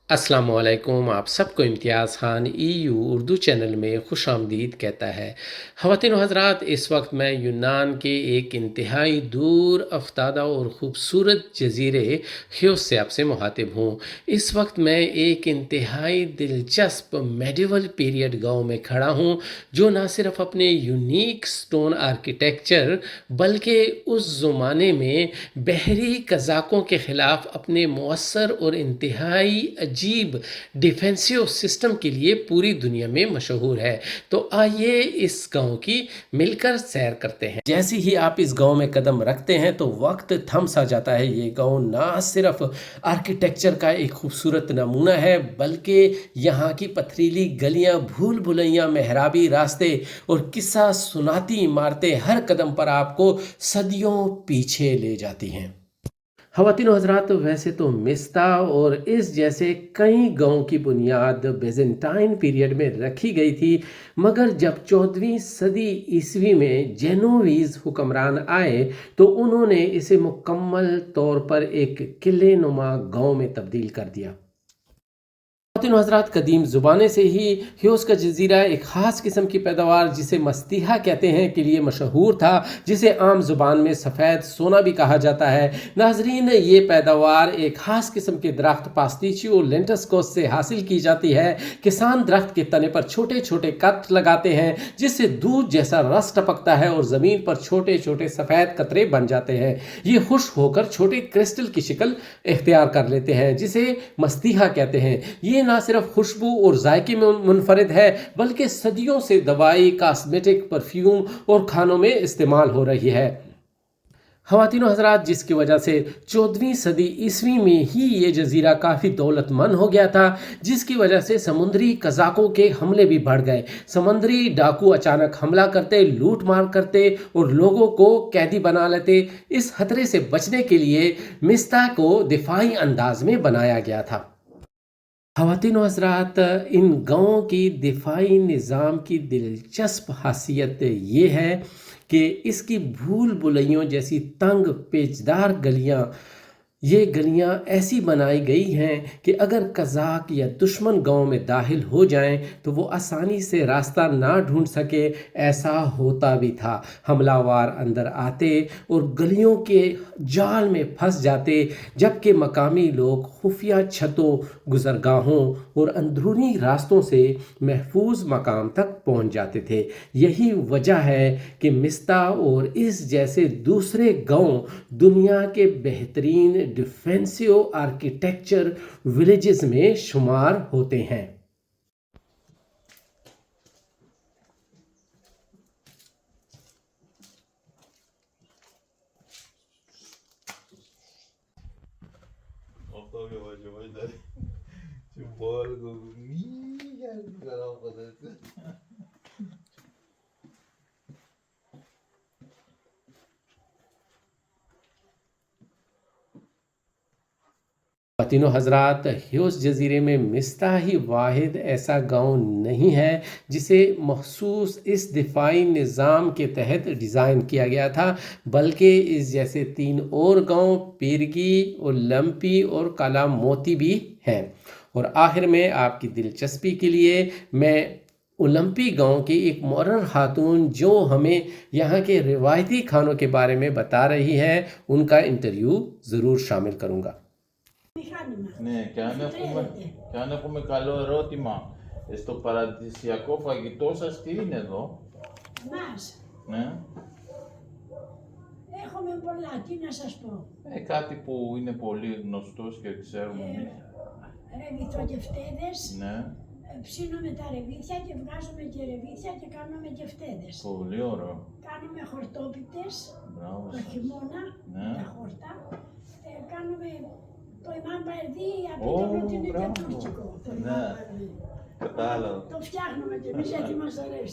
अस्सलाम वालेकुम। आप सबको इम्तियाज़ खान उर्दू चैनल में खुश आमदीद कहता है। ख़वातीन व हज़रात, इस वक्त मैं यूनान के एक इंतहाई दूर अफ्तादा और ख़ूबसूरत जज़ीरे ख़ियोस से आपसे मुखातिब हूँ। इस वक्त मैं एक इंतहाई दिलचस्प मेडिवल पीरियड गाँव में खड़ा हूँ, जो न सिर्फ़ अपने यूनिक स्टोन आर्किटेक्चर बल्कि उस ज़माने में बहरी कज़ाकों के ख़िलाफ़ अपने मौसर और इंतहाई अजीब डिफेंसिव सिस्टम के लिए पूरी दुनिया में मशहूर है। तो आइए इस गांव की मिलकर सैर करते हैं। जैसे ही आप इस गांव में कदम रखते हैं तो वक्त थम सा जाता है। ये गांव ना सिर्फ आर्किटेक्चर का एक खूबसूरत नमूना है, बल्कि यहाँ की पथरीली गलियाँ, भूल भुलैया मेहराबी रास्ते और किस्सा सुनाती इमारतें हर कदम पर आपको सदियों पीछे ले जाती हैं। ख़वातीन हज़रात, वैसे तो मिस्ता और इस जैसे कई गांव की बुनियाद बेजेंटाइन पीरियड में रखी गई थी, मगर जब 14वीं सदी ईस्वी में जेनोवीज़ हुक्मरान आए तो उन्होंने इसे मुकम्मल तौर पर एक किले नुमा गांव में तब्दील कर दिया। ख़वातीन हज़रात, कदीम ज़ुबाने से ही ह्योस का जज़ीरा एक ख़ास किस्म की पैदावार जिसे मस्तिहा कहते हैं के लिए मशहूर था, जिसे आम ज़ुबान में सफ़ेद सोना भी कहा जाता है। नाज़रीन, ये पैदावार एक ख़ास किस्म के दरख्त पास्टिचियो लेंटस्कोस से हासिल की जाती है। किसान दरख्त के तने पर छोटे छोटे कट लगाते हैं, जिससे दूध जैसा रस टपकता है और ज़मीन पर छोटे छोटे सफ़ेद कतरे बन जाते हैं। ये खुश्क होकर छोटे क्रिस्टल की शक्ल इख्तियार कर लेते हैं, जिसे मस्तिहा कहते हैं। ये ना सिर्फ खुशबू और जायके में मुनफरिद है, बल्कि सदियों से दवाई, कॉस्मेटिक, परफ्यूम और खानों में इस्तेमाल हो रही है। ख़वातीन हज़रात, जिसकी वजह से 14वीं सदी ईस्वी में ही ये जज़ीरा काफ़ी दौलतमंद हो गया था, जिसकी वजह से समुद्री कज़ाकों के हमले भी बढ़ गए। समुद्री डाकू अचानक हमला करते, लूट मार करते और लोगों को कैदी बना लेते। इस खतरे से बचने के लिए मिस्ता को दिफाई अंदाज में बनाया गया था। ख़वातीन व हज़रात, इन गाँवों की दिफाई निज़ाम की दिलचस्प खासियत ये है कि इसकी भूल भुलैयों जैसी तंग पेचदार गलियाँ, ये गलियाँ ऐसी बनाई गई हैं कि अगर कज़ाक या दुश्मन गांव में दाखिल हो जाएं तो वो आसानी से रास्ता ना ढूंढ सके। ऐसा होता भी था। हमलावर अंदर आते और गलियों के जाल में फंस जाते, जबकि मकामी लोग खुफिया छतों, गुज़रगाहों और अंदरूनी रास्तों से महफूज मकाम तक पहुंच जाते थे। यही वजह है कि मिस्ता और इस जैसे दूसरे गांव दुनिया के बेहतरीन डिफेंसिव आर्किटेक्चर विलेजेस में शुमार होते हैं। Oto yavaş yavaş da şu bal niye geldi karanlıkta? ख़वातीनो हज़रात, ह्योस जज़ीरे में मिस्ता ही वाहिद ऐसा गांव नहीं है जिसे मखसूस इस दिफाई निज़ाम के तहत डिज़ाइन किया गया था, बल्कि इस जैसे 3 और गांव पीरगी और लम्पी और काला मोती भी हैं। और आखिर में आपकी दिलचस्पी के लिए मैं ओलंपी गांव की एक मौरर खातून जो हमें यहाँ के रिवायती खानों के बारे में बता रही है, उनका इंटरव्यू ज़रूर शामिल करूँगा। Ναι, και αν έχουμε καλό ερώτημα στο παραδοσιακό φαγητό σας, τι είναι εδώ? Μας. Ναι, Έχουμε πολλά, τι να σας πω. κάτι που είναι πολύ γνωστός και ξέρουμε εμείς. Ρεβιθογευτέδες, Ναι, ψήνουμε τα ρεβίθια και βγάζουμε και ρεβίθια και κάνουμε γευτέδες. πολύ ωραίο. Κάνουμε χορτόπιτες Μπράβο το σας. χειμώνα, Ναι. τα χόρτα. Κάνουμε το ημάν παρδί, από Ω, το ότι είναι και μπράβο. τουρκικό. Το Ναι. ημάν παρδί. Κατάλαβα. Το φτιάχνουμε και εμείς γιατί μας αρέσει.